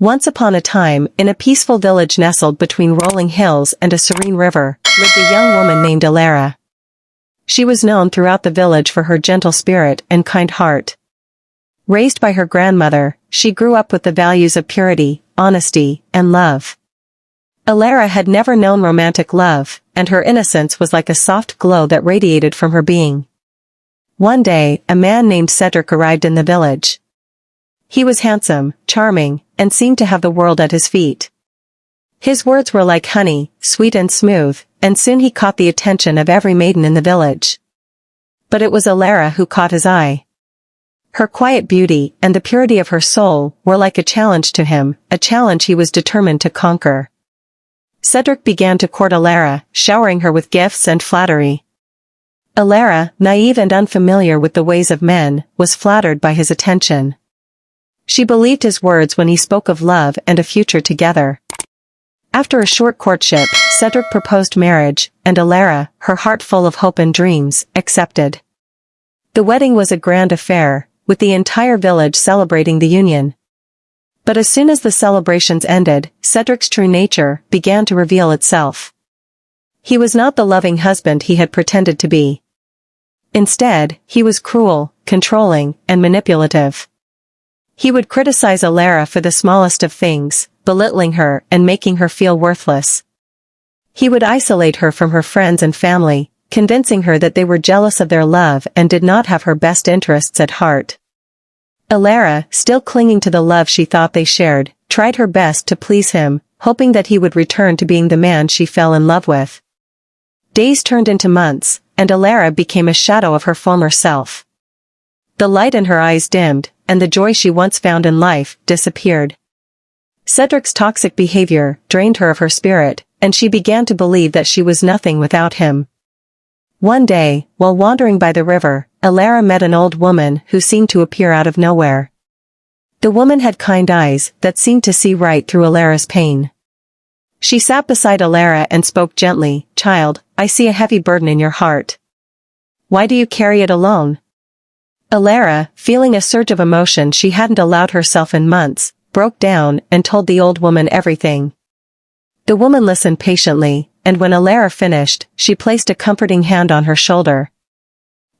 Once upon a time, in a peaceful village nestled between rolling hills and a serene river, lived a young woman named Alara. She was known throughout the village for her gentle spirit and kind heart. Raised by her grandmother, she grew up with the values of purity, honesty, and love. Alara had never known romantic love, and her innocence was like a soft glow that radiated from her being. One day, a man named Cedric arrived in the village. He was handsome, charming, and seemed to have the world at his feet. His words were like honey, sweet and smooth, and soon he caught the attention of every maiden in the village. But it was Alara who caught his eye. Her quiet beauty and the purity of her soul were like a challenge to him, a challenge he was determined to conquer. Cedric began to court Alara, showering her with gifts and flattery. Alara, naive and unfamiliar with the ways of men, was flattered by his attention. She believed his words when he spoke of love and a future together. After a short courtship, Cedric proposed marriage, and Alara, her heart full of hope and dreams, accepted. The wedding was a grand affair, with the entire village celebrating the union. But as soon as the celebrations ended, Cedric's true nature began to reveal itself. He was not the loving husband he had pretended to be. Instead, he was cruel, controlling, and manipulative. He would criticize Alara for the smallest of things, belittling her and making her feel worthless. He would isolate her from her friends and family, convincing her that they were jealous of their love and did not have her best interests at heart. Alara, still clinging to the love she thought they shared, tried her best to please him, hoping that he would return to being the man she fell in love with. Days turned into months, and Alara became a shadow of her former self. The light in her eyes dimmed, and the joy she once found in life disappeared. Cedric's toxic behavior drained her of her spirit, and she began to believe that she was nothing without him. One day, while wandering by the river, Alara met an old woman who seemed to appear out of nowhere. The woman had kind eyes that seemed to see right through Alara's pain. She sat beside Alara and spoke gently, "Child, I see a heavy burden in your heart. Why do you carry it alone?" Alara, feeling a surge of emotion she hadn't allowed herself in months, broke down and told the old woman everything. The woman listened patiently, and when Alara finished, she placed a comforting hand on her shoulder.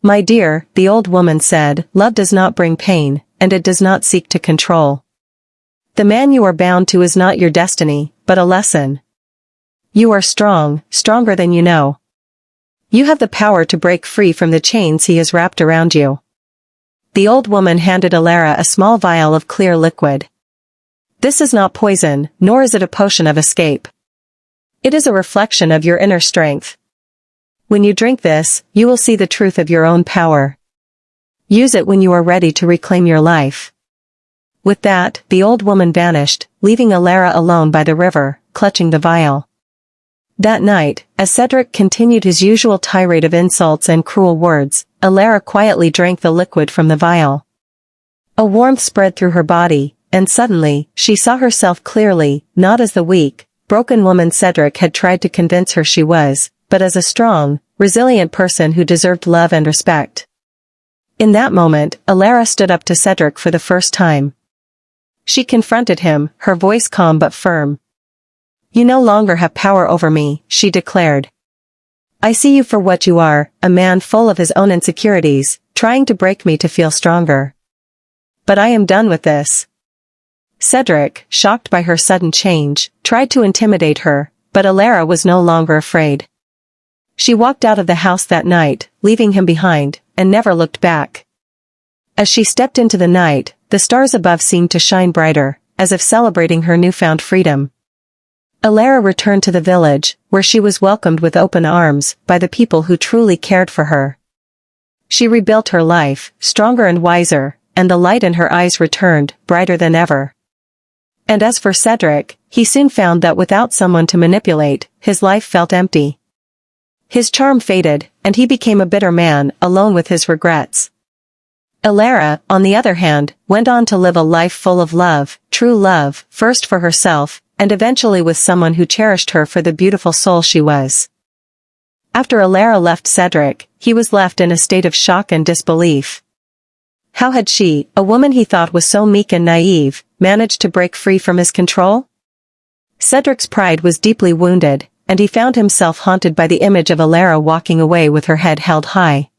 "My dear," the old woman said, "love does not bring pain, and it does not seek to control. The man you are bound to is not your destiny, but a lesson. You are strong, stronger than you know. You have the power to break free from the chains he has wrapped around you." The old woman handed Alara a small vial of clear liquid. "This is not poison, nor is it a potion of escape. It is a reflection of your inner strength. When you drink this, you will see the truth of your own power. Use it when you are ready to reclaim your life." With that, the old woman vanished, leaving Alara alone by the river, clutching the vial. That night, as Cedric continued his usual tirade of insults and cruel words, Alara quietly drank the liquid from the vial. A warmth spread through her body, and suddenly, she saw herself clearly, not as the weak, broken woman Cedric had tried to convince her she was, but as a strong, resilient person who deserved love and respect. In that moment, Alara stood up to Cedric for the first time. She confronted him, her voice calm but firm. "You no longer have power over me," she declared. "I see you for what you are, a man full of his own insecurities, trying to break me to feel stronger. But I am done with this." Cedric, shocked by her sudden change, tried to intimidate her, but Alara was no longer afraid. She walked out of the house that night, leaving him behind, and never looked back. As she stepped into the night, the stars above seemed to shine brighter, as if celebrating her newfound freedom. Alara returned to the village, where she was welcomed with open arms by the people who truly cared for her. She rebuilt her life, stronger and wiser, and the light in her eyes returned, brighter than ever. And as for Cedric, he soon found that without someone to manipulate, his life felt empty. His charm faded, and he became a bitter man, alone with his regrets. Alara, on the other hand, went on to live a life full of love, true love, first for herself, and eventually with someone who cherished her for the beautiful soul she was. After Alara left Cedric, he was left in a state of shock and disbelief. How had she, a woman he thought was so meek and naive, managed to break free from his control? Cedric's pride was deeply wounded, and he found himself haunted by the image of Alara walking away with her head held high.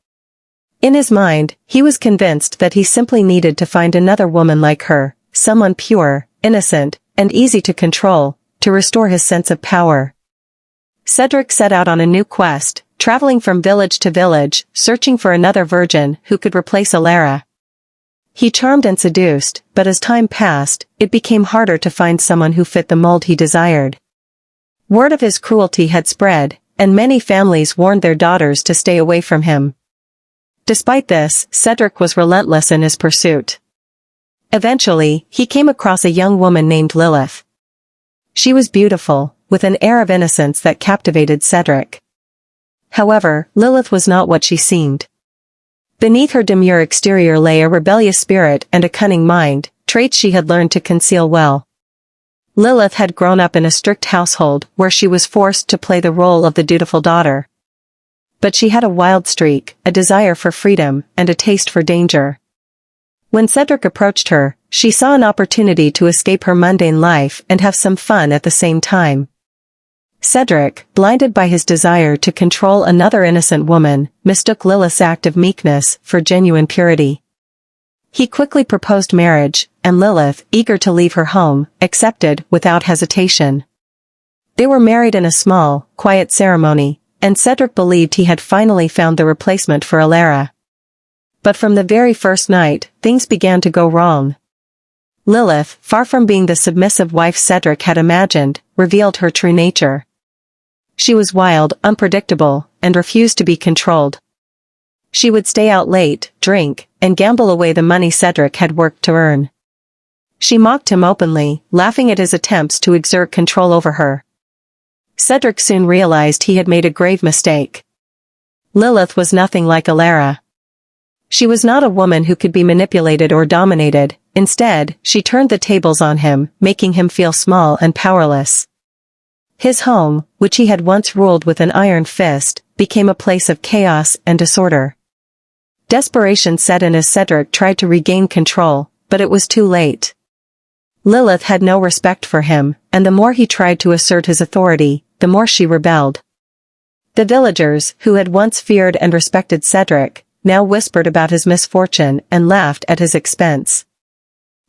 In his mind, he was convinced that he simply needed to find another woman like her, someone pure, innocent, and easy to control, to restore his sense of power. Cedric set out on a new quest, traveling from village to village, searching for another virgin who could replace Alara. He charmed and seduced, but as time passed, it became harder to find someone who fit the mold he desired. Word of his cruelty had spread, and many families warned their daughters to stay away from him. Despite this, Cedric was relentless in his pursuit. Eventually, he came across a young woman named Lilith. She was beautiful, with an air of innocence that captivated Cedric. However, Lilith was not what she seemed. Beneath her demure exterior lay a rebellious spirit and a cunning mind, traits she had learned to conceal well. Lilith had grown up in a strict household where she was forced to play the role of the dutiful daughter. But she had a wild streak, a desire for freedom, and a taste for danger. When Cedric approached her, she saw an opportunity to escape her mundane life and have some fun at the same time. Cedric, blinded by his desire to control another innocent woman, mistook Lilith's act of meekness for genuine purity. He quickly proposed marriage, and Lilith, eager to leave her home, accepted without hesitation. They were married in a small, quiet ceremony, and Cedric believed he had finally found the replacement for Alara. But from the very first night, things began to go wrong. Lilith, far from being the submissive wife Cedric had imagined, revealed her true nature. She was wild, unpredictable, and refused to be controlled. She would stay out late, drink, and gamble away the money Cedric had worked to earn. She mocked him openly, laughing at his attempts to exert control over her. Cedric soon realized he had made a grave mistake. Lilith was nothing like Alara. She was not a woman who could be manipulated or dominated. Instead, she turned the tables on him, making him feel small and powerless. His home, which he had once ruled with an iron fist, became a place of chaos and disorder. Desperation set in as Cedric tried to regain control, but it was too late. Lilith had no respect for him, and the more he tried to assert his authority, the more she rebelled. The villagers, who had once feared and respected Cedric, now whispered about his misfortune and laughed at his expense.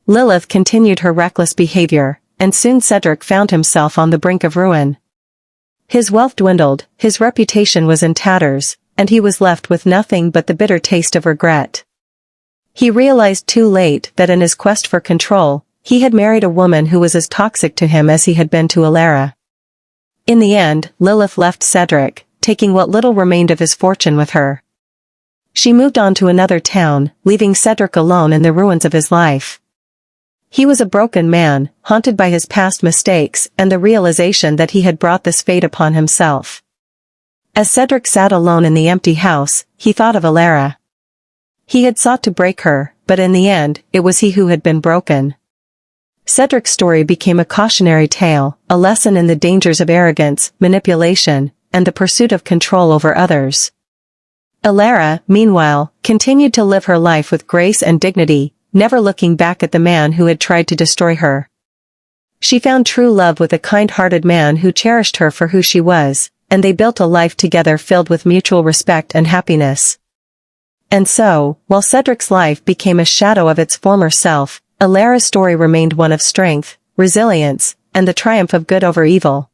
Lilith continued her reckless behavior, and soon Cedric found himself on the brink of ruin. His wealth dwindled, his reputation was in tatters, and he was left with nothing but the bitter taste of regret. He realized too late that in his quest for control, he had married a woman who was as toxic to him as he had been to Alara. In the end, Lilith left Cedric, taking what little remained of his fortune with her. She moved on to another town, leaving Cedric alone in the ruins of his life. He was a broken man, haunted by his past mistakes and the realization that he had brought this fate upon himself. As Cedric sat alone in the empty house, he thought of Alara. He had sought to break her, but in the end, it was he who had been broken. Cedric's story became a cautionary tale, a lesson in the dangers of arrogance, manipulation, and the pursuit of control over others. Alara, meanwhile, continued to live her life with grace and dignity, never looking back at the man who had tried to destroy her. She found true love with a kind-hearted man who cherished her for who she was, and they built a life together filled with mutual respect and happiness. And so, while Cedric's life became a shadow of its former self, Alara's story remained one of strength, resilience, and the triumph of good over evil.